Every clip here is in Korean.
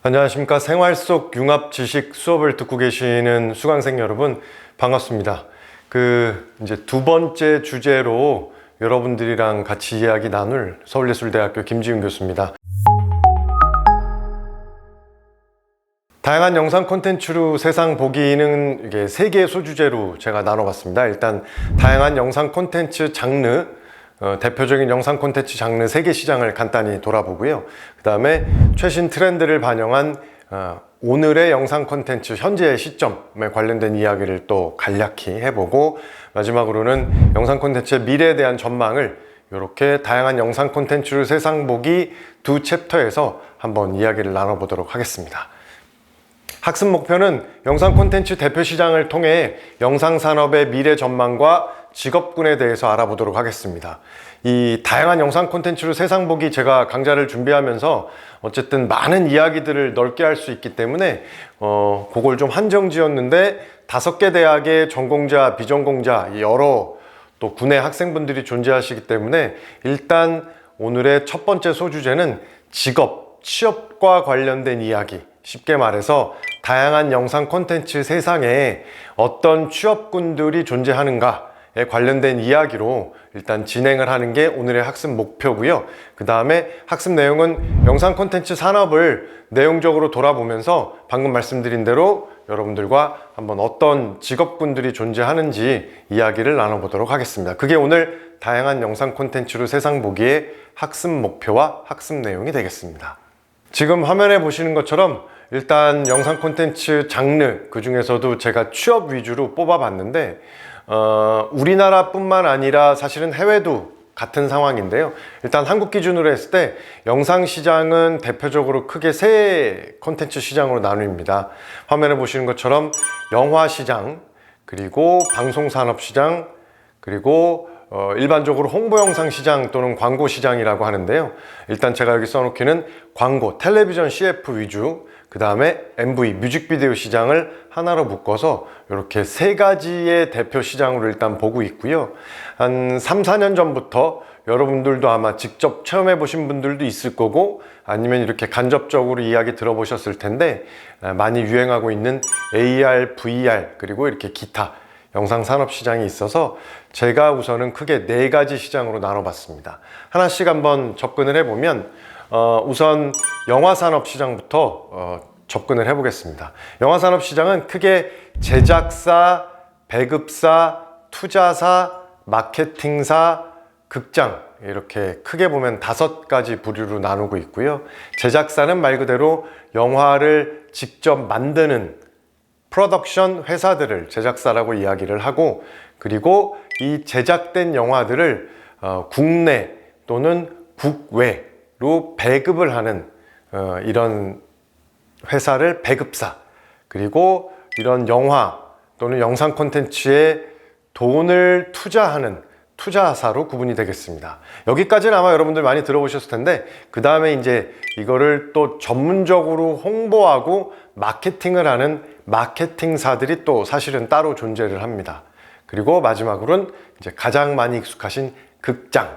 안녕하십니까. 생활 속 융합 지식 수업을 듣고 계시는 수강생 여러분, 반갑습니다. 이제 두 번째 주제로 여러분들이랑 같이 이야기 나눌 서울예술대학교 김지훈 교수입니다. 다양한 영상 콘텐츠로 세상 보기는 이게 세 개의 소주제로 제가 나눠봤습니다. 일단 다양한 영상 콘텐츠 장르, 대표적인 영상 콘텐츠 장르 3개 시장을 간단히 돌아보고요. 그 다음에 최신 트렌드를 반영한 오늘의 영상 콘텐츠 현재의 시점에 관련된 이야기를 또 간략히 해보고, 마지막으로는 영상 콘텐츠의 미래에 대한 전망을 이렇게 다양한 영상 콘텐츠를 세상 보기 두 챕터에서 한번 이야기를 나눠보도록 하겠습니다. 학습 목표는 영상 콘텐츠 대표 시장을 통해 영상 산업의 미래 전망과 직업군에 대해서 알아보도록 하겠습니다. 이 다양한 영상 콘텐츠로 세상 보기, 제가 강좌를 준비하면서 어쨌든 많은 이야기들을 넓게 할 수 있기 때문에 그걸 좀 한정 지었는데, 5개 대학의 전공자, 비전공자, 여러 또 군의 학생분들이 존재하시기 때문에 일단 오늘의 첫 번째 소주제는 직업, 취업과 관련된 이야기, 쉽게 말해서 다양한 영상 콘텐츠 세상에 어떤 취업군들이 존재하는가에 관련된 이야기로 일단 진행을 하는 게 오늘의 학습 목표고요. 그 다음에 학습 내용은 영상 콘텐츠 산업을 내용적으로 돌아보면서 방금 말씀드린 대로 여러분들과 한번 어떤 직업군들이 존재하는지 이야기를 나눠보도록 하겠습니다. 그게 오늘 다양한 영상 콘텐츠로 세상 보기의 학습 목표와 학습 내용이 되겠습니다. 지금 화면에 보시는 것처럼 일단 영상 콘텐츠 장르, 그 중에서도 제가 취업 위주로 뽑아봤는데 우리나라뿐만 아니라 사실은 해외도 같은 상황인데요. 일단 한국 기준으로 했을 때 영상 시장은 대표적으로 크게 세 콘텐츠 시장으로 나뉩니다. 화면에 보시는 것처럼 영화 시장, 그리고 방송산업 시장, 그리고 일반적으로 홍보 영상 시장 또는 광고 시장이라고 하는데요. 일단 제가 여기 써놓기는 광고, 텔레비전 CF 위주, 그 다음에 MV, 뮤직비디오 시장을 하나로 묶어서 이렇게 세 가지의 대표 시장으로 일단 보고 있고요. 한 3, 4년 전부터 여러분들도 아마 직접 체험해 보신 분들도 있을 거고, 아니면 이렇게 간접적으로 이야기 들어보셨을 텐데, 많이 유행하고 있는 AR, VR, 그리고 이렇게 기타 영상 산업 시장이 있어서 제가 우선은 크게 4가지 시장으로 나눠봤습니다. 하나씩 한번 접근을 해보면, 우선 영화 산업 시장부터 접근을 해보겠습니다. 영화 산업 시장은 크게 제작사, 배급사, 투자사, 마케팅사, 극장, 이렇게 크게 보면 5가지 부류로 나누고 있고요. 제작사는 말 그대로 영화를 직접 만드는 프로덕션 회사들을 제작사라고 이야기를 하고, 그리고 이 제작된 영화들을 국내 또는 국외로 배급을 하는 이런 회사를 배급사, 그리고 이런 영화 또는 영상 콘텐츠에 돈을 투자하는 투자사로 구분이 되겠습니다. 여기까지는 아마 여러분들 많이 들어보셨을 텐데, 그 다음에 이제 이거를 또 전문적으로 홍보하고 마케팅을 하는 마케팅사들이 또 사실은 따로 존재를 합니다. 그리고 마지막으로는 이제 가장 많이 익숙하신 극장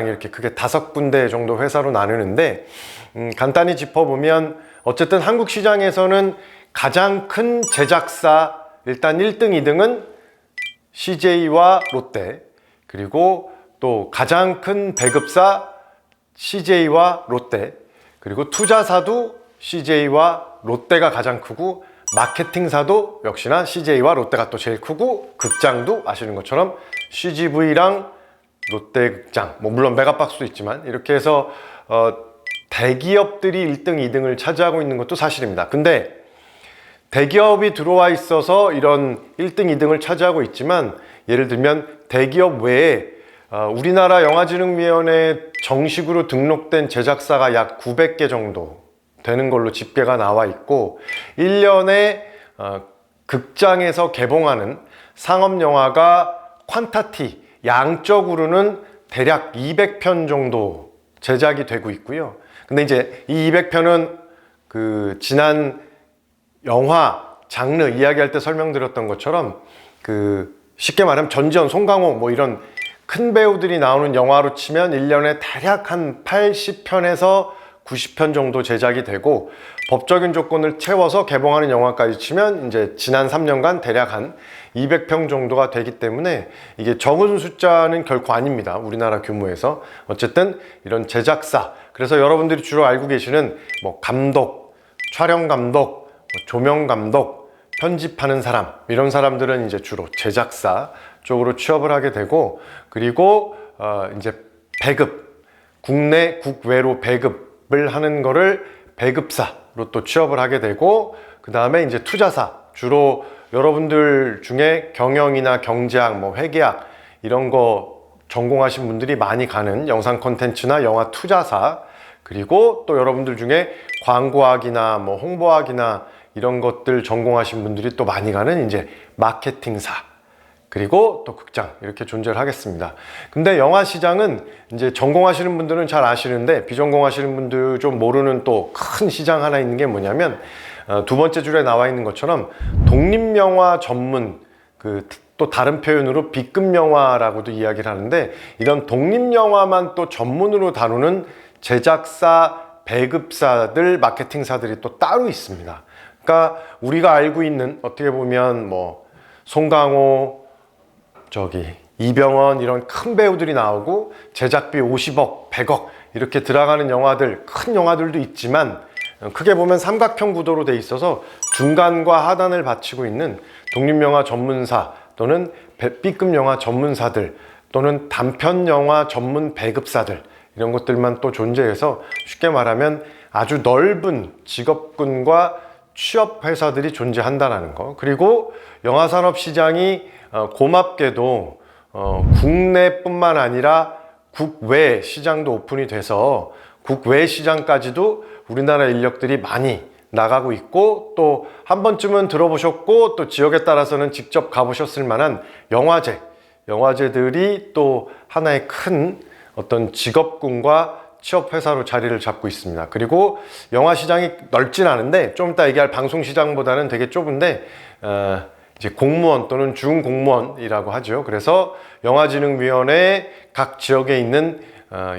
이렇게 크게 5군데 정도 회사로 나누는데, 간단히 짚어보면 어쨌든 한국 시장에서는 가장 큰 제작사, 일단 1등, 2등은 CJ와 롯데, 그리고 또 가장 큰 배급사 CJ와 롯데, 그리고 투자사도 CJ와 롯데가 가장 크고, 마케팅사도 역시나 CJ와 롯데가 또 제일 크고, 극장도 아시는 것처럼 CGV랑 롯데극장, 물론 메가박스도 있지만 이렇게 해서 대기업들이 1등, 2등을 차지하고 있는 것도 사실입니다. 근데 대기업이 들어와 있어서 이런 1등, 2등을 차지하고 있지만, 예를 들면 대기업 외에 우리나라 영화진흥위원회에 정식으로 등록된 제작사가 약 900개 정도 되는 걸로 집계가 나와 있고, 1년에 극장에서 개봉하는 상업영화가 퀀타티, 양적으로는 대략 200편 정도 제작이 되고 있고요. 근데 이제 이 200편은 지난 영화 장르 이야기할 때 설명드렸던 것처럼 쉽게 말하면 전지현, 송강호 이런 큰 배우들이 나오는 영화로 치면 1년에 대략 한 80편에서 90편 정도 제작이 되고 법적인 조건을 채워서 개봉하는 영화까지 치면 이제 지난 3년간 대략 한 200편 정도가 되기 때문에 이게 적은 숫자는 결코 아닙니다. 우리나라 규모에서. 어쨌든 이런 제작사, 그래서 여러분들이 주로 알고 계시는 뭐 감독, 촬영 감독, 조명 감독, 편집하는 사람, 이런 사람들은 이제 주로 제작사 쪽으로 취업을 하게 되고, 그리고 이제 배급, 국내 국외로 배급을 하는 거를 배급사로 또 취업을 하게 되고, 그 다음에 이제 투자사, 주로 여러분들 중에 경영이나 경제학, 뭐 회계학 이런 거 전공하신 분들이 많이 가는 영상 콘텐츠나 영화 투자사, 그리고 또 여러분들 중에 광고학이나 뭐 홍보학이나 이런 것들 전공하신 분들이 또 많이 가는 이제 마케팅사, 그리고 또 극장, 이렇게 존재를 하겠습니다. 근데 영화 시장은 이제 전공하시는 분들은 잘 아시는데 비전공하시는 분들 좀 모르는 또 큰 시장 하나 있는 게 뭐냐면, 두 번째 줄에 나와 있는 것처럼 독립영화 전문, 또 다른 표현으로 B급 영화라고도 이야기를 하는데, 이런 독립영화만 또 전문으로 다루는 제작사, 배급사들, 마케팅사들이 또 따로 있습니다. 그러니까 우리가 알고 있는, 어떻게 보면 뭐 송강호, 이병헌 이런 큰 배우들이 나오고 제작비 50억, 100억 이렇게 들어가는 영화들, 큰 영화들도 있지만, 크게 보면 삼각형 구도로 돼 있어서 중간과 하단을 받치고 있는 독립영화 전문사 또는 B급 영화 전문사들 또는 단편 영화 전문 배급사들, 이런 것들만 또 존재해서 쉽게 말하면 아주 넓은 직업군과 취업 회사들이 존재한다는 거. 그리고 영화 산업 시장이 고맙게도 국내뿐만 아니라 국외 시장도 오픈이 돼서 국외 시장까지도 우리나라 인력들이 많이 나가고 있고, 또 한 번쯤은 들어보셨고 또 지역에 따라서는 직접 가보셨을 만한 영화제들이 또 하나의 큰 어떤 직업군과 취업 회사로 자리를 잡고 있습니다. 그리고 영화 시장이 넓진 않은데, 좀 이따 얘기할 방송 시장보다는 되게 좁은데, 이제 공무원 또는 준공무원이라고 하죠. 그래서 영화진흥위원회, 각 지역에 있는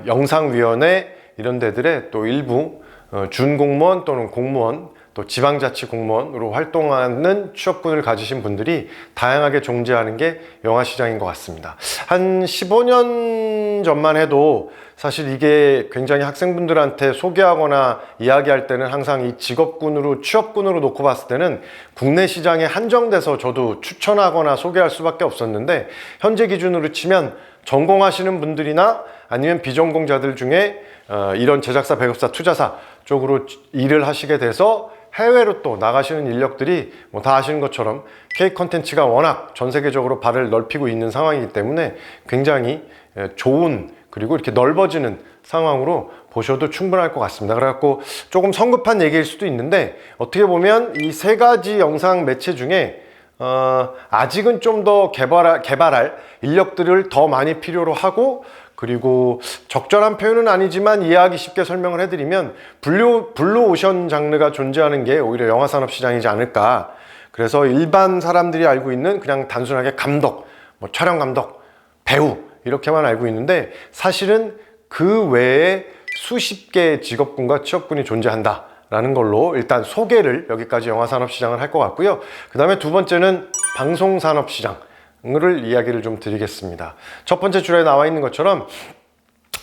영상위원회 이런 데들의 또 일부 준공무원 또는 공무원, 또 지방자치 공무원으로 활동하는 취업군을 가지신 분들이 다양하게 존재하는 게 영화 시장인 것 같습니다. 한 15년 전만 해도 사실 이게 굉장히 학생분들한테 소개하거나 이야기할 때는 항상 이 직업군으로, 취업군으로 놓고 봤을 때는 국내 시장에 한정돼서 저도 추천하거나 소개할 수밖에 없었는데, 현재 기준으로 치면 전공하시는 분들이나 아니면 비전공자들 중에 이런 제작사, 배급사, 투자사 쪽으로 일을 하시게 돼서 해외로 또 나가시는 인력들이 뭐 다 아시는 것처럼 K 콘텐츠가 워낙 전 세계적으로 발을 넓히고 있는 상황이기 때문에 굉장히 좋은, 그리고 이렇게 넓어지는 상황으로 보셔도 충분할 것 같습니다. 그래갖고 조금 성급한 얘기일 수도 있는데, 어떻게 보면 이 세 가지 영상 매체 중에 아직은 좀 더 개발할 인력들을 더 많이 필요로 하고, 그리고 적절한 표현은 아니지만 이해하기 쉽게 설명을 해드리면 블루오션 장르가 존재하는 게 오히려 영화 산업 시장이지 않을까. 그래서 일반 사람들이 알고 있는 그냥 단순하게 감독, 뭐 촬영 감독, 배우 이렇게만 알고 있는데, 사실은 그 외에 수십 개의 직업군과 취업군이 존재한다 라는 걸로 일단 소개를, 여기까지 영화 산업 시장을 할 것 같고요. 그 다음에 두 번째는 방송 산업 시장 을 이야기를 좀 드리겠습니다. 첫 번째 줄에 나와 있는 것처럼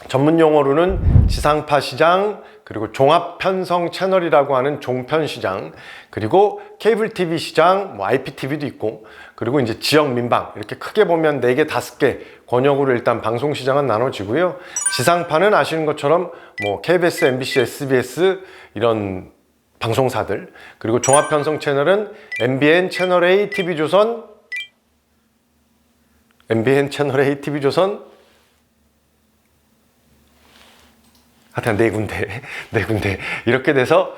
전문 용어로는 지상파 시장, 그리고 종합 편성 채널이라고 하는 종편 시장, 그리고 케이블 TV 시장, 뭐 IPTV도 있고, 그리고 이제 지역 민방, 이렇게 크게 보면 4개, 5개 권역으로 일단 방송 시장은 나눠지고요. 지상파는 아시는 것처럼 뭐 KBS, MBC, SBS 이런 방송사들, 그리고 종합 편성 채널은 MBN, 채널A, TV조선, MBN, 채널A, TV조선, 하여튼 네 군데 이렇게 돼서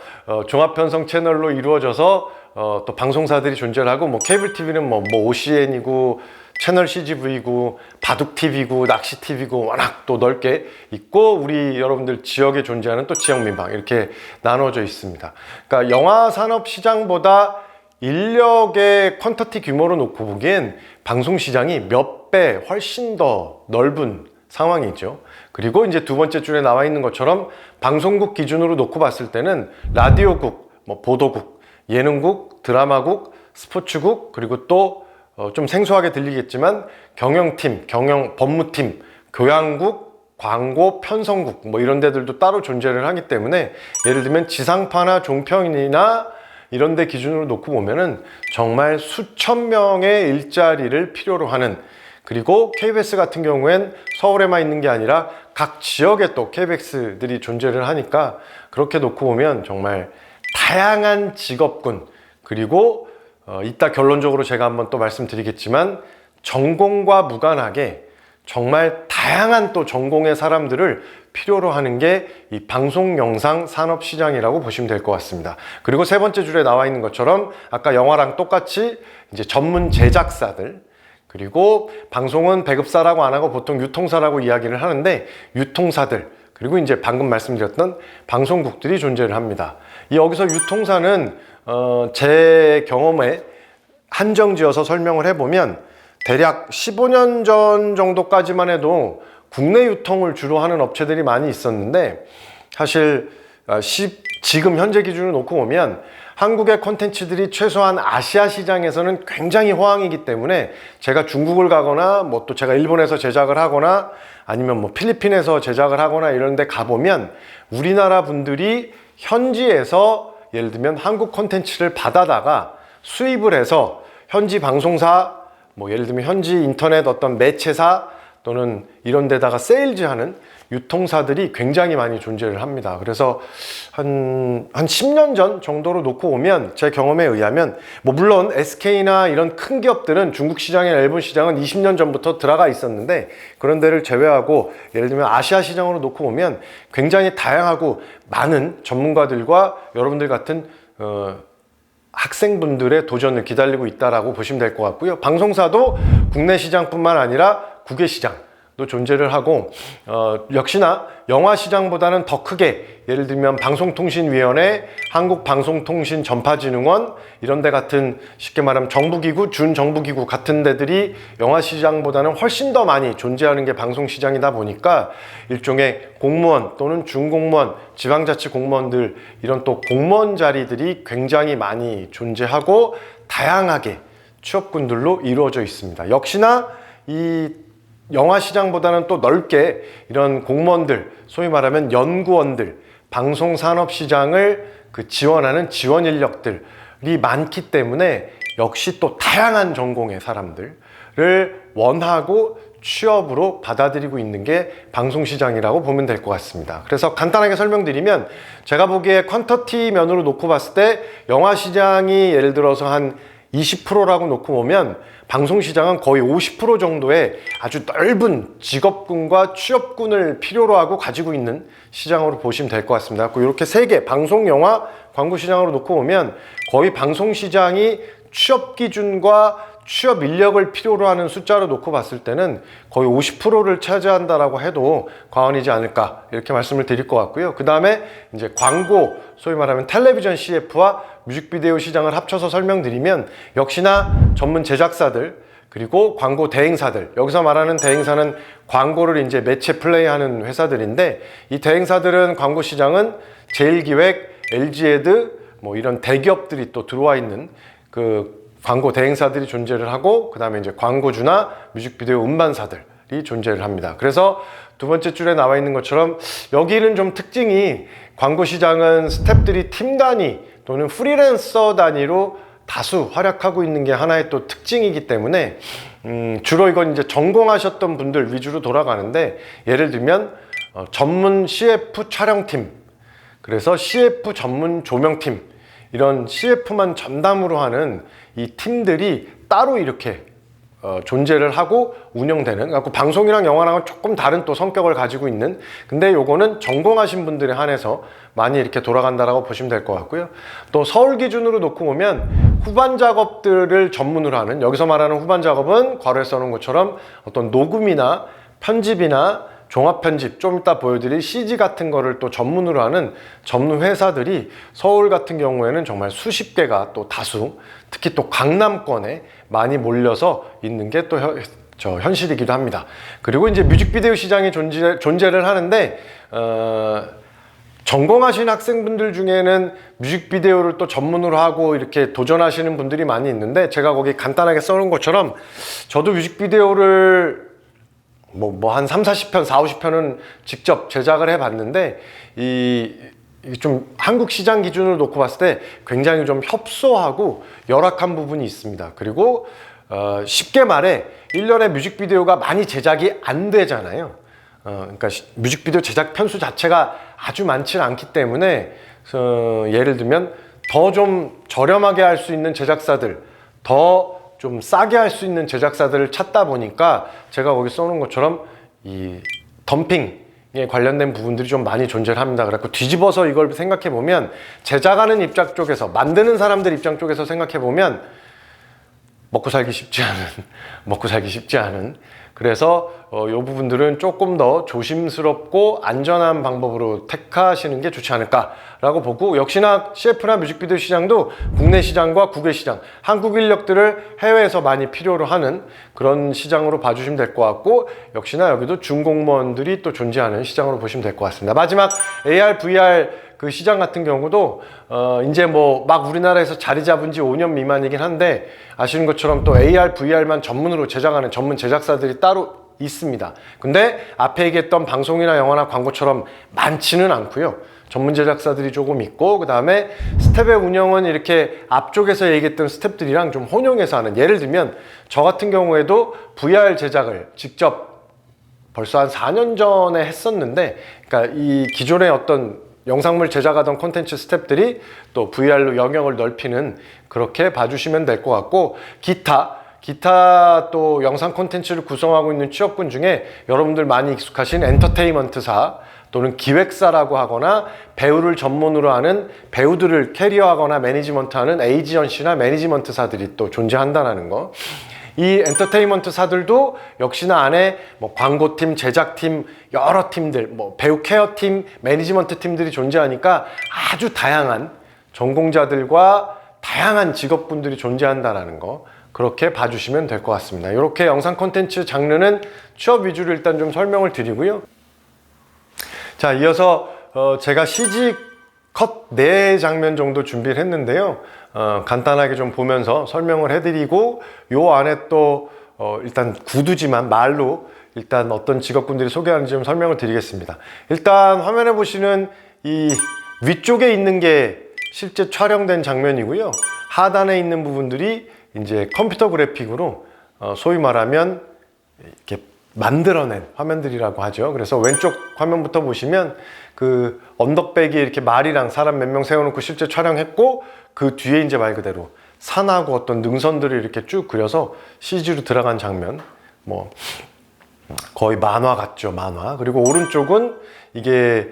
종합편성 채널로 이루어져서 또 방송사들이 존재를 하고, 뭐 케이블 TV는 뭐 OCN이고 채널 CGV고 바둑TV고 낚시TV고 워낙 또 넓게 있고, 우리 여러분들 지역에 존재하는 또 지역민방, 이렇게 나눠져 있습니다. 그러니까 영화 산업 시장보다 인력의 퀀터티 규모로 놓고 보기엔 방송 시장이 몇 배 훨씬 더 넓은 상황이죠. 그리고 이제 두 번째 줄에 나와 있는 것처럼 방송국 기준으로 놓고 봤을 때는 라디오국, 뭐 보도국, 예능국, 드라마국, 스포츠국, 그리고 또 좀 생소하게 들리겠지만 경영팀, 법무팀, 교양국, 광고, 편성국 뭐 이런 데들도 따로 존재를 하기 때문에 예를 들면 지상파나 종편이나 이런 데 기준으로 놓고 보면은 정말 수천 명의 일자리를 필요로 하는, 그리고 KBS 같은 경우엔 서울에만 있는 게 아니라 각 지역에 또 KBS들이 존재를 하니까 그렇게 놓고 보면 정말 다양한 직업군, 그리고 이따 결론적으로 제가 한번 또 말씀드리겠지만 전공과 무관하게 정말 다양한 또 전공의 사람들을 필요로 하는 게 이 방송 영상 산업 시장이라고 보시면 될 것 같습니다. 그리고 세 번째 줄에 나와 있는 것처럼 아까 영화랑 똑같이 이제 전문 제작사들, 그리고 방송은 배급사라고 안 하고 보통 유통사라고 이야기를 하는데 유통사들, 그리고 이제 방금 말씀드렸던 방송국들이 존재를 합니다. 여기서 유통사는 제 경험에 한정지어서 설명을 해보면 대략 15년 전 정도까지만 해도 국내 유통을 주로 하는 업체들이 많이 있었는데, 사실 지금 현재 기준을 놓고 보면 한국의 콘텐츠들이 최소한 아시아 시장에서는 굉장히 호황이기 때문에 제가 중국을 가거나 뭐 또 제가 일본에서 제작을 하거나 아니면 뭐 필리핀에서 제작을 하거나 이런 데 가보면 우리나라 분들이 현지에서 예를 들면 한국 콘텐츠를 받아다가 수입을 해서 현지 방송사, 뭐 예를 들면 현지 인터넷 어떤 매체사 또는 이런 데다가 세일즈하는 유통사들이 굉장히 많이 존재를 합니다. 그래서 한 10년 전 정도로 놓고 오면 제 경험에 의하면 뭐 물론 SK나 이런 큰 기업들은 중국 시장이나 일본 시장은 20년 전부터 들어가 있었는데 그런 데를 제외하고 예를 들면 아시아 시장으로 놓고 보면 굉장히 다양하고 많은 전문가들과 여러분들 같은 학생분들의 도전을 기다리고 있다라고 보시면 될 것 같고요. 방송사도 국내 시장뿐만 아니라 국외 시장도 존재를 하고 역시나 영화 시장보다는 더 크게 예를 들면 방송통신위원회, 한국방송통신전파진흥원 이런 데 같은 쉽게 말하면 정부기구, 준정부기구 같은 데들이 영화 시장보다는 훨씬 더 많이 존재하는 게 방송 시장이다 보니까 일종의 공무원 또는 준공무원, 지방자치 공무원들 이런 또 공무원 자리들이 굉장히 많이 존재하고 다양하게 취업군들로 이루어져 있습니다. 역시나 이 영화 시장보다는 또 넓게 이런 공무원들, 소위 말하면 연구원들, 방송산업시장을 지원하는 지원 인력들이 많기 때문에 역시 또 다양한 전공의 사람들을 원하고 취업으로 받아들이고 있는 게 방송시장이라고 보면 될 것 같습니다. 그래서 간단하게 설명드리면 제가 보기에 퀀터티 면으로 놓고 봤을 때 영화 시장이 예를 들어서 한 20%라고 놓고 보면 방송시장은 거의 50% 정도의 아주 넓은 직업군과 취업군을 필요로 하고 가지고 있는 시장으로 보시면 될 것 같습니다. 이렇게 세 개, 방송, 영화, 광고 시장으로 놓고 보면 거의 방송시장이 취업 기준과 취업 인력을 필요로 하는 숫자로 놓고 봤을 때는 거의 50%를 차지한다라고 해도 과언이지 않을까 이렇게 말씀을 드릴 것 같고요. 그 다음에 이제 광고, 소위 말하면 텔레비전 CF와 뮤직비디오 시장을 합쳐서 설명드리면 역시나 전문 제작사들 그리고 광고 대행사들, 여기서 말하는 대행사는 광고를 이제 매체 플레이하는 회사들인데 이 대행사들은 광고 시장은 제일기획, LG에드 뭐 이런 대기업들이 또 들어와 있는 광고 대행사들이 존재를 하고 그 다음에 이제 광고주나 뮤직비디오 음반사들이 존재를 합니다. 그래서 두 번째 줄에 나와 있는 것처럼 여기는 좀 특징이 광고 시장은 스태프들이 팀 단위 또는 프리랜서 단위로 다수 활약하고 있는 게 하나의 또 특징이기 때문에 주로 이건 이제 전공하셨던 분들 위주로 돌아가는데 예를 들면 전문 CF 촬영팀, 그래서 CF 전문 조명팀, 이런 CF만 전담으로 하는 이 팀들이 따로 이렇게 존재를 하고 운영되는, 그래서 방송이랑 영화랑은 조금 다른 또 성격을 가지고 있는, 근데 요거는 전공하신 분들에 한해서 많이 이렇게 돌아간다라고 보시면 될 것 같고요. 또 서울 기준으로 놓고 보면 후반 작업들을 전문으로 하는, 여기서 말하는 후반 작업은 괄호에 써놓은 것처럼 어떤 녹음이나 편집이나 종합 편집, 좀 이따 보여드릴 CG 같은 거를 또 전문으로 하는 전문 회사들이 서울 같은 경우에는 정말 수십 개가 또 다수, 특히 또 강남권에 많이 몰려서 있는 게 또 현실이기도 합니다. 그리고 이제 뮤직비디오 시장이 존재를 하는데 전공하신 학생분들 중에는 뮤직비디오를 또 전문으로 하고 이렇게 도전하시는 분들이 많이 있는데, 제가 거기 간단하게 써놓은 것처럼 저도 뮤직비디오를 한 30-40편, 40-50편은 직접 제작을 해봤는데, 좀 한국 시장 기준으로 놓고 봤을 때 굉장히 좀 협소하고 열악한 부분이 있습니다. 그리고 쉽게 말해 1년에 뮤직비디오가 많이 제작이 안 되잖아요. 그러니까 뮤직비디오 제작 편수 자체가 아주 많지는 않기 때문에 예를 들면 더 좀 저렴하게 할 수 있는 제작사들, 더 좀 싸게 할 수 있는 제작사들을 찾다 보니까 제가 거기 써놓은 것처럼 이 덤핑에 관련된 부분들이 좀 많이 존재를 합니다. 그래서 뒤집어서 이걸 생각해 보면, 제작하는 입장 쪽에서, 만드는 사람들 입장 쪽에서 생각해 보면 먹고 살기 쉽지 않은 그래서 이 부분들은 조금 더 조심스럽고 안전한 방법으로 택하시는 게 좋지 않을까라고 보고, 역시나 CF나 뮤직비디오 시장도 국내 시장과 국외 시장, 한국 인력들을 해외에서 많이 필요로 하는 그런 시장으로 봐주시면 될 것 같고, 역시나 여기도 준공무원들이 또 존재하는 시장으로 보시면 될 것 같습니다. 마지막 AR, VR 그 시장 같은 경우도 이제 막 우리나라에서 자리 잡은 지 5년 미만이긴 한데, 아시는 것처럼 또 AR, VR만 전문으로 제작하는 전문 제작사들이 따로 있습니다. 근데 앞에 얘기했던 방송이나 영화나 광고처럼 많지는 않고요. 전문 제작사들이 조금 있고, 그 다음에 스텝의 운영은 이렇게 앞쪽에서 얘기했던 스텝들이랑 좀 혼용해서 하는, 예를 들면 저 같은 경우에도 VR 제작을 직접 벌써 한 4년 전에 했었는데, 그러니까 이 기존의 어떤 영상물 제작하던 콘텐츠 스텝들이 또 VR로 영역을 넓히는, 그렇게 봐주시면 될 것 같고, 기타 또 영상 콘텐츠를 구성하고 있는 취업군 중에 여러분들 많이 익숙하신 엔터테인먼트사 또는 기획사라고 하거나 배우를 전문으로 하는, 배우들을 캐리어하거나 매니지먼트하는 에이전시나 매니지먼트사들이 또 존재한다는 거. 이 엔터테인먼트사들도 역시나 안에 광고팀, 제작팀, 여러 팀들, 배우 케어팀, 매니지먼트 팀들이 존재하니까 아주 다양한 전공자들과 다양한 직업군들이 존재한다는 거, 그렇게 봐주시면 될 것 같습니다. 이렇게 영상 콘텐츠 장르는 취업 위주로 일단 좀 설명을 드리고요. 자, 이어서 제가 CG 컷 4장면 정도 준비를 했는데요. 간단하게 좀 보면서 설명을 해드리고, 요 안에 또 일단 구두지만 말로 일단 어떤 직업군들이 소개하는지 좀 설명을 드리겠습니다. 일단 화면에 보시는 이 위쪽에 있는 게 실제 촬영된 장면이고요. 하단에 있는 부분들이 이제 컴퓨터 그래픽으로 소위 말하면 이렇게 만들어낸 화면들이라고 하죠. 그래서 왼쪽 화면부터 보시면 그 언덕백에 이렇게 말이랑 사람 몇 명 세워놓고 실제 촬영했고, 그 뒤에 이제 말 그대로 산하고 어떤 능선들을 이렇게 쭉 그려서 CG로 들어간 장면, 거의 만화 같죠, 만화. 그리고 오른쪽은 이게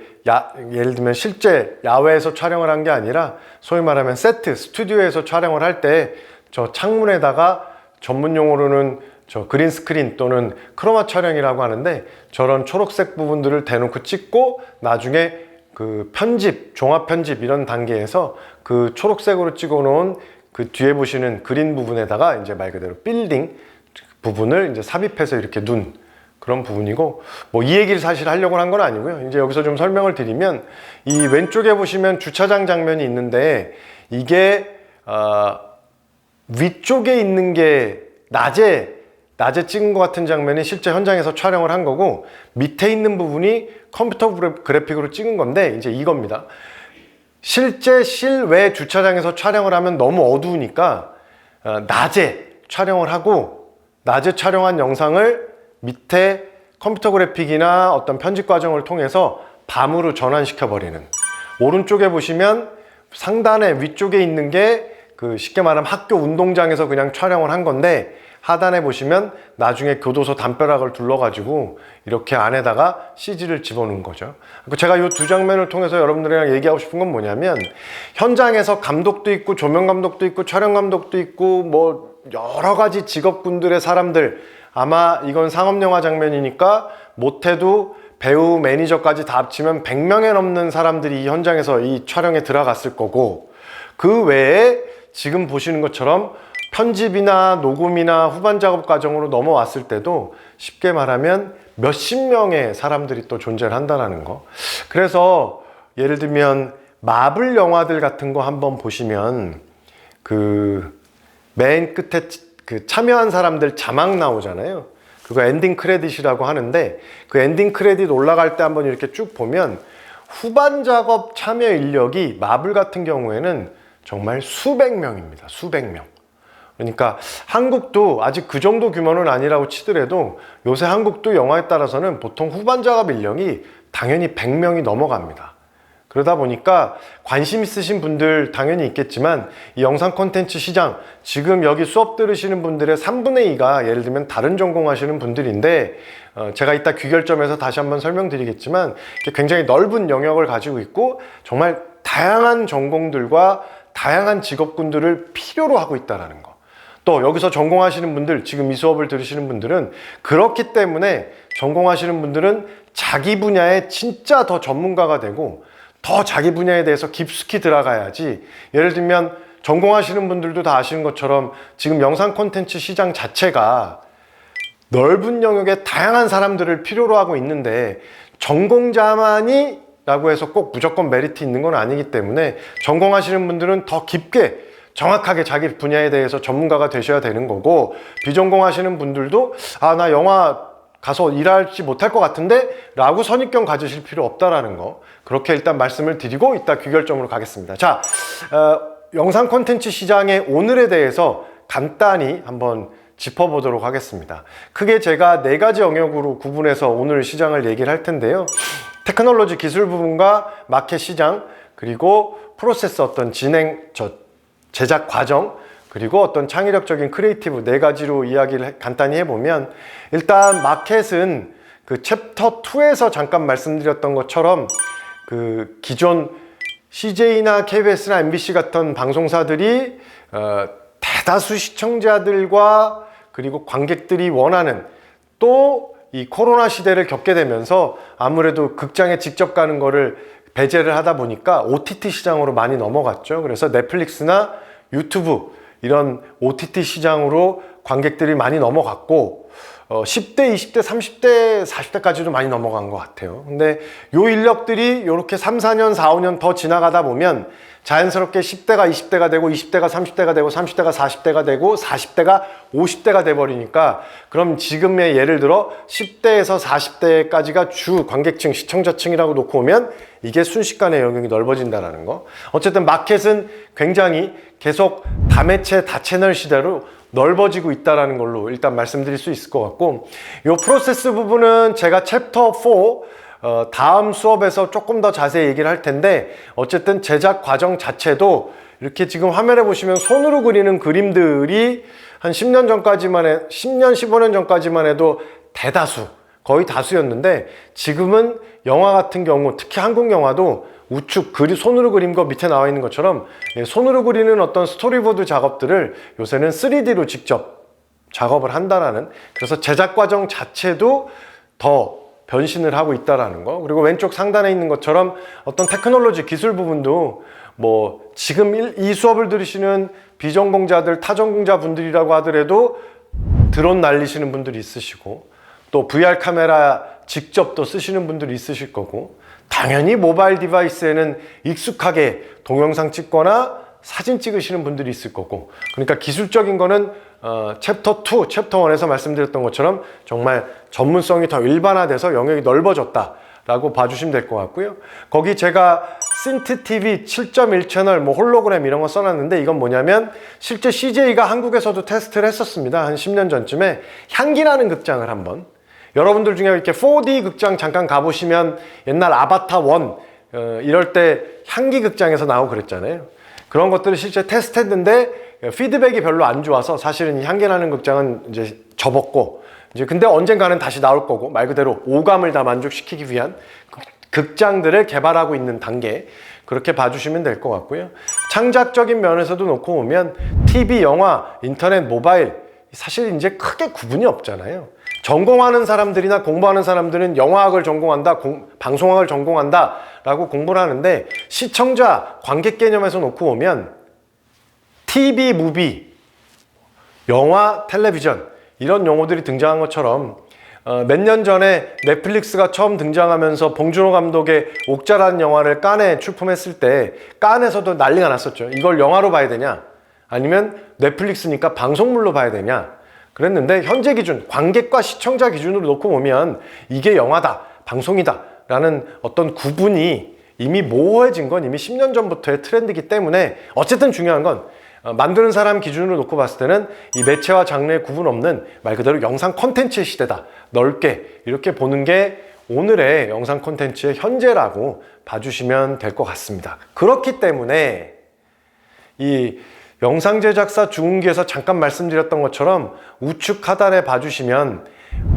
예를 들면 실제 야외에서 촬영을 한 게 아니라 소위 말하면 세트, 스튜디오에서 촬영을 할 때 저 창문에다가 전문 용어로는 저 그린 스크린 또는 크로마 촬영이라고 하는데, 저런 초록색 부분들을 대놓고 찍고 나중에 그 편집, 종합 편집 이런 단계에서 그 초록색으로 찍어 놓은 그 뒤에 보시는 그린 부분에다가 이제 말 그대로 빌딩 부분을 이제 삽입해서 이렇게 눈, 그런 부분이고, 이 얘기를 사실 하려고 한 건 아니고요. 이제 여기서 좀 설명을 드리면, 이 왼쪽에 보시면 주차장 장면이 있는데, 이게 위쪽에 있는 게 낮에 찍은 것 같은 장면이 실제 현장에서 촬영을 한 거고, 밑에 있는 부분이 컴퓨터 그래픽으로 찍은 건데, 이제 이겁니다. 실제 실외 주차장에서 촬영을 하면 너무 어두우니까 낮에 촬영을 하고, 낮에 촬영한 영상을 밑에 컴퓨터 그래픽이나 어떤 편집 과정을 통해서 밤으로 전환시켜 버리는. 오른쪽에 보시면 상단에 위쪽에 있는 게 그 쉽게 말하면 학교 운동장에서 그냥 촬영을 한 건데, 하단에 보시면 나중에 교도소 담벼락을 둘러가지고 이렇게 안에다가 CG를 집어넣은 거죠. 제가 이 두 장면을 통해서 여러분들이랑 얘기하고 싶은 건 뭐냐면, 현장에서 감독도 있고 조명 감독도 있고 촬영 감독도 있고 여러 가지 직업군들의 사람들, 아마 이건 상업영화 장면이니까 못해도 배우, 매니저까지 다 합치면 100명에 넘는 사람들이 이 현장에서 이 촬영에 들어갔을 거고, 그 외에 지금 보시는 것처럼 편집이나 녹음이나 후반 작업 과정으로 넘어왔을 때도 쉽게 말하면 몇십 명의 사람들이 또 존재를 한다는 거. 그래서 예를 들면 마블 영화들 같은 거 한번 보시면 그 맨 끝에 그 참여한 사람들 자막 나오잖아요. 그거 엔딩 크레딧이라고 하는데 그 엔딩 크레딧 올라갈 때 한번 이렇게 쭉 보면 후반 작업 참여 인력이 마블 같은 경우에는 정말 수백 명입니다. 수백 명. 그러니까 한국도 아직 그 정도 규모는 아니라고 치더라도 요새 한국도 영화에 따라서는 보통 후반 작업 인력이 당연히 100명이 넘어갑니다. 그러다 보니까 관심 있으신 분들 당연히 있겠지만 이 영상 콘텐츠 시장, 지금 여기 수업 들으시는 분들의 3분의 2가 예를 들면 다른 전공하시는 분들인데 제가 이따 귀결점에서 다시 한번 설명드리겠지만 굉장히 넓은 영역을 가지고 있고 정말 다양한 전공들과 다양한 직업군들을 필요로 하고 있다는 거. 또 여기서 전공하시는 분들, 지금 이 수업을 들으시는 분들은 그렇기 때문에 전공하시는 분들은 자기 분야에 진짜 더 전문가가 되고 더 자기 분야에 대해서 깊숙이 들어가야지. 예를 들면 전공하시는 분들도 다 아시는 것처럼 지금 영상 콘텐츠 시장 자체가 넓은 영역에 다양한 사람들을 필요로 하고 있는데 전공자만이 라고 해서 꼭 무조건 메리트 있는 건 아니기 때문에 전공하시는 분들은 더 깊게 정확하게 자기 분야에 대해서 전문가가 되셔야 되는 거고, 비전공하시는 분들도 나 영화 가서 일하지 못할 것 같은데 라고 선입견 가지실 필요 없다라는 거, 그렇게 일단 말씀을 드리고 이따 귀결점으로 가겠습니다. 자, 영상 콘텐츠 시장의 오늘에 대해서 간단히 한번 짚어보도록 하겠습니다. 크게 제가 4가지 영역으로 구분해서 오늘 시장을 얘기를 할 텐데요. 테크놀로지 기술 부분과 마켓 시장, 그리고 프로세스 어떤 제작 과정, 그리고 어떤 창의력적인 크리에이티브 4가지로 이야기를 간단히 해보면, 일단 마켓은 그 챕터 2에서 잠깐 말씀드렸던 것처럼 그 기존 CJ나 KBS나 MBC 같은 방송사들이 대다수 시청자들과 그리고 관객들이 원하는, 또 이 코로나 시대를 겪게 되면서 아무래도 극장에 직접 가는 거를 배제를 하다 보니까 OTT 시장으로 많이 넘어갔죠. 그래서 넷플릭스나 유튜브 이런 OTT 시장으로 관객들이 많이 넘어갔고 10대, 20대, 30대, 40대까지도 많이 넘어간 것 같아요. 근데 요 인력들이 이렇게 3, 4년, 4, 5년 더 지나가다 보면 자연스럽게 10대가 20대가 되고 20대가 30대가 되고 30대가 40대가 되고 40대가 50대가 돼버리니까, 그럼 지금의 예를 들어 10대에서 40대까지가 주 관객층, 시청자층이라고 놓고 오면 이게 순식간에 영역이 넓어진다는 거. 어쨌든 마켓은 굉장히 계속 다매체, 다채널 시대로 넓어지고 있다는 걸로 일단 말씀드릴 수 있을 것 같고, 이 프로세스 부분은 제가 챕터 4 다음 수업에서 조금 더 자세히 얘기를 할 텐데, 어쨌든 제작 과정 자체도 이렇게 지금 화면에 보시면 손으로 그리는 그림들이 한 10년 전까지만 10년, 15년 전까지만 해도 대다수, 거의 다수였는데, 지금은 영화 같은 경우, 특히 한국 영화도 우측 손으로 그린 거 밑에 나와 있는 것처럼 손으로 그리는 어떤 스토리보드 작업들을 요새는 3D로 직접 작업을 한다라는, 그래서 제작 과정 자체도 더 변신을 하고 있다라는 거. 그리고 왼쪽 상단에 있는 것처럼 어떤 테크놀로지 기술 부분도 뭐 지금 이 수업을 들으시는 비전공자들, 타전공자 분들이라고 하더라도 드론 날리시는 분들이 있으시고, 또 VR 카메라 직접 또 쓰시는 분들이 있으실 거고, 당연히 모바일 디바이스에는 익숙하게 동영상 찍거나 사진 찍으시는 분들이 있을 거고, 그러니까 기술적인 거는 챕터 2, 챕터 1에서 말씀드렸던 것처럼 정말 전문성이 더 일반화돼서 영역이 넓어졌다라고 봐주시면 될 것 같고요. 거기 제가 신트TV 7.1 채널, 뭐 홀로그램 이런 거 써놨는데, 이건 뭐냐면 실제 CJ가 한국에서도 테스트를 했었습니다. 한 10년 전쯤에 향기나는 극장을 한번, 여러분들 중에 이렇게 4D 극장 잠깐 가보시면 옛날 아바타 1 이럴 때 향기 극장에서 나오고 그랬잖아요. 그런 것들을 실제 테스트했는데 피드백이 별로 안 좋아서 사실은 이 향기나는 극장은 이제 접었고, 이제 근데 언젠가는 다시 나올 거고, 말 그대로 오감을 다 만족시키기 위한 극장들을 개발하고 있는 단계, 그렇게 봐주시면 될 것 같고요. 창작적인 면에서도 놓고 보면 TV, 영화, 인터넷, 모바일 사실 이제 크게 구분이 없잖아요. 전공하는 사람들이나 공부하는 사람들은 영화학을 전공한다, 방송학을 전공한다 라고 공부를 하는데, 시청자, 관객 개념에서 놓고 보면 TV, 무비, 영화, 텔레비전 이런 용어들이 등장한 것처럼 몇 년 전에 넷플릭스가 처음 등장하면서 봉준호 감독의 옥자라는 영화를 칸에 출품했을 때 칸에서도 난리가 났었죠. 이걸 영화로 봐야 되냐 아니면 넷플릭스니까 방송물로 봐야 되냐 그랬는데, 현재 기준, 관객과 시청자 기준으로 놓고 보면 이게 영화다, 방송이다 라는 어떤 구분이 이미 모호해진 건 이미 10년 전부터의 트렌드이기 때문에, 어쨌든 중요한 건 만드는 사람 기준으로 놓고 봤을 때는 이 매체와 장르의 구분 없는 말 그대로 영상 콘텐츠의 시대다, 넓게 이렇게 보는 게 오늘의 영상 콘텐츠의 현재라고 봐주시면 될 것 같습니다. 그렇기 때문에 이 영상 제작사 중흥기에서 잠깐 말씀드렸던 것처럼 우측 하단에 봐주시면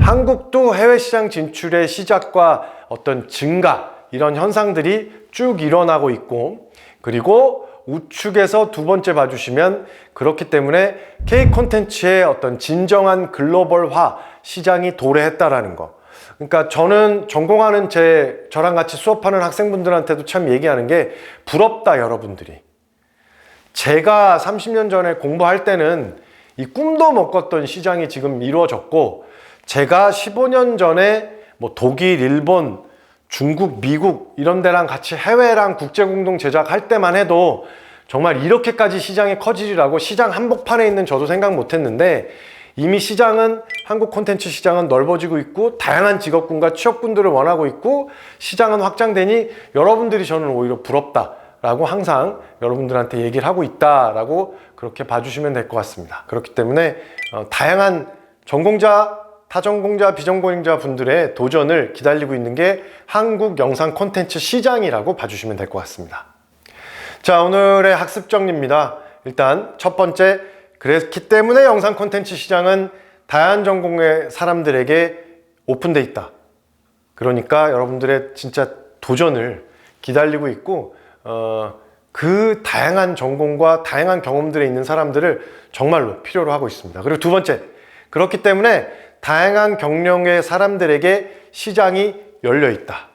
한국도 해외 시장 진출의 시작과 어떤 증가, 이런 현상들이 쭉 일어나고 있고, 그리고 우측에서 두 번째 봐주시면 그렇기 때문에 K 콘텐츠의 어떤 진정한 글로벌화 시장이 도래했다라는 거. 그러니까 저는 전공하는 저랑 같이 수업하는 학생분들한테도 참 얘기하는 게 부럽다, 여러분들이. 제가 30년 전에 공부할 때는 이 꿈도 못 꿨던 시장이 지금 이루어졌고, 제가 15년 전에 뭐 독일, 일본, 중국, 미국 이런 데랑 같이 해외랑 국제공동 제작할 때만 해도 정말 이렇게까지 시장이 커지리라고 시장 한복판에 있는 저도 생각 못 했는데, 이미 시장은, 한국 콘텐츠 시장은 넓어지고 있고 다양한 직업군과 취업군들을 원하고 있고 시장은 확장되니 여러분들이 저는 오히려 부럽다 라고 항상 여러분들한테 얘기를 하고 있다라고 그렇게 봐주시면 될 것 같습니다. 그렇기 때문에 다양한 전공자, 타전공자, 비전공자 분들의 도전을 기다리고 있는 게 한국 영상 콘텐츠 시장이라고 봐주시면 될 것 같습니다. 자, 오늘의 학습 정리입니다. 일단 첫 번째, 그렇기 때문에 영상 콘텐츠 시장은 다양한 전공의 사람들에게 오픈돼 있다. 그러니까 여러분들의 진짜 도전을 기다리고 있고, 그 다양한 전공과 다양한 경험들에 있는 사람들을 정말로 필요로 하고 있습니다. 그리고 두 번째, 그렇기 때문에 다양한 경력의 사람들에게 시장이 열려 있다.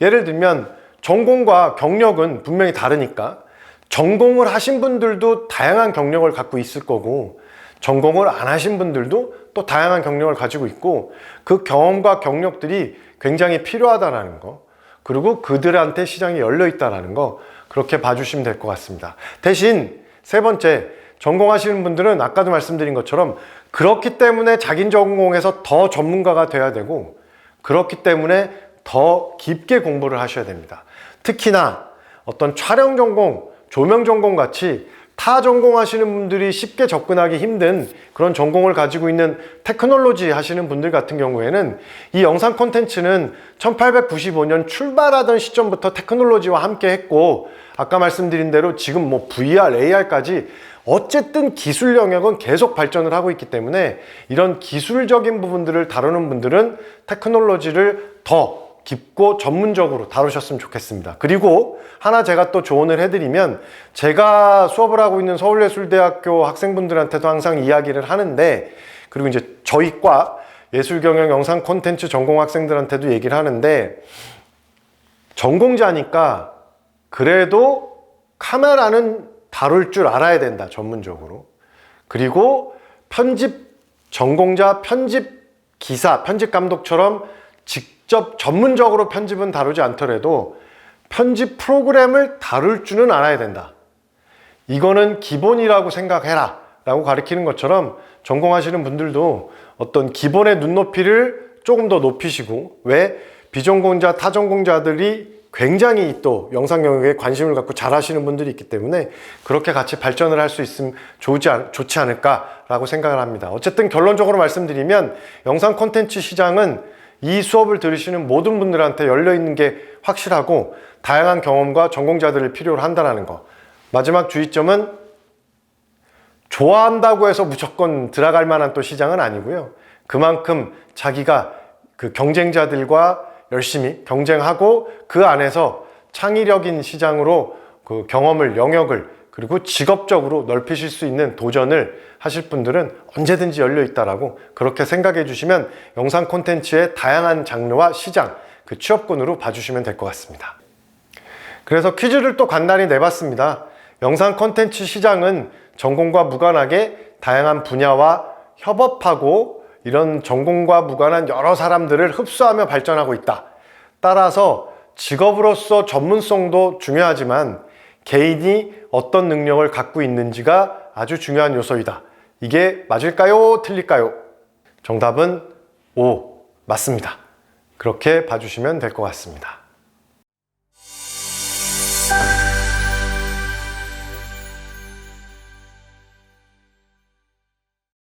예를 들면 전공과 경력은 분명히 다르니까 전공을 하신 분들도 다양한 경력을 갖고 있을 거고, 전공을 안 하신 분들도 또 다양한 경력을 가지고 있고, 그 경험과 경력들이 굉장히 필요하다는 거, 그리고 그들한테 시장이 열려 있다는 거, 그렇게 봐주시면 될 것 같습니다. 대신 세 번째, 전공하시는 분들은 아까도 말씀드린 것처럼 그렇기 때문에 자기 전공에서 더 전문가가 돼야 되고, 그렇기 때문에 더 깊게 공부를 하셔야 됩니다. 특히나 어떤 촬영 전공, 조명 전공 같이 타 전공하시는 분들이 쉽게 접근하기 힘든 그런 전공을 가지고 있는 테크놀로지 하시는 분들 같은 경우에는 이 영상 콘텐츠는 1895년 출발하던 시점부터 테크놀로지와 함께 했고, 아까 말씀드린 대로 지금 뭐 VR, AR까지 어쨌든 기술 영역은 계속 발전을 하고 있기 때문에 이런 기술적인 부분들을 다루는 분들은 테크놀로지를 더 깊고 전문적으로 다루셨으면 좋겠습니다. 그리고 하나 제가 또 조언을 해드리면, 제가 수업을 하고 있는 서울예술대학교 학생분들한테도 항상 이야기를 하는데, 그리고 이제 저희 과 예술경영 영상 콘텐츠 전공 학생들한테도 얘기를 하는데, 전공자니까 그래도 카메라는 다룰 줄 알아야 된다, 전문적으로. 그리고 편집 전공자, 편집 기사, 편집 감독처럼 직접 전문적으로 편집은 다루지 않더라도 편집 프로그램을 다룰 줄은 알아야 된다. 이거는 기본이라고 생각해라 라고 가르치는 것처럼 전공하시는 분들도 어떤 기본의 눈높이를 조금 더 높이시고, 왜 비전공자, 타전공자들이 굉장히 또 영상 영역에 관심을 갖고 잘 하시는 분들이 있기 때문에 그렇게 같이 발전을 할 수 있으면 좋지 않을까라고 생각을 합니다. 어쨌든 결론적으로 말씀드리면 영상 콘텐츠 시장은 이 수업을 들으시는 모든 분들한테 열려있는 게 확실하고, 다양한 경험과 전공자들을 필요로 한다는 거. 마지막 주의점은 좋아한다고 해서 무조건 들어갈 만한 또 시장은 아니고요. 그만큼 자기가 그 경쟁자들과 열심히 경쟁하고 그 안에서 창의력인 시장으로 그 경험을, 영역을, 그리고 직업적으로 넓히실 수 있는 도전을 하실 분들은 언제든지 열려 있다라고 그렇게 생각해 주시면 영상 콘텐츠의 다양한 장르와 시장, 그 취업군으로 봐주시면 될 것 같습니다. 그래서 퀴즈를 또 간단히 내봤습니다. 영상 콘텐츠 시장은 전공과 무관하게 다양한 분야와 협업하고 이런 전공과 무관한 여러 사람들을 흡수하며 발전하고 있다. 따라서 직업으로서 전문성도 중요하지만 개인이 어떤 능력을 갖고 있는지가 아주 중요한 요소이다. 이게 맞을까요? 틀릴까요? 정답은 O, 맞습니다. 그렇게 봐주시면 될 것 같습니다.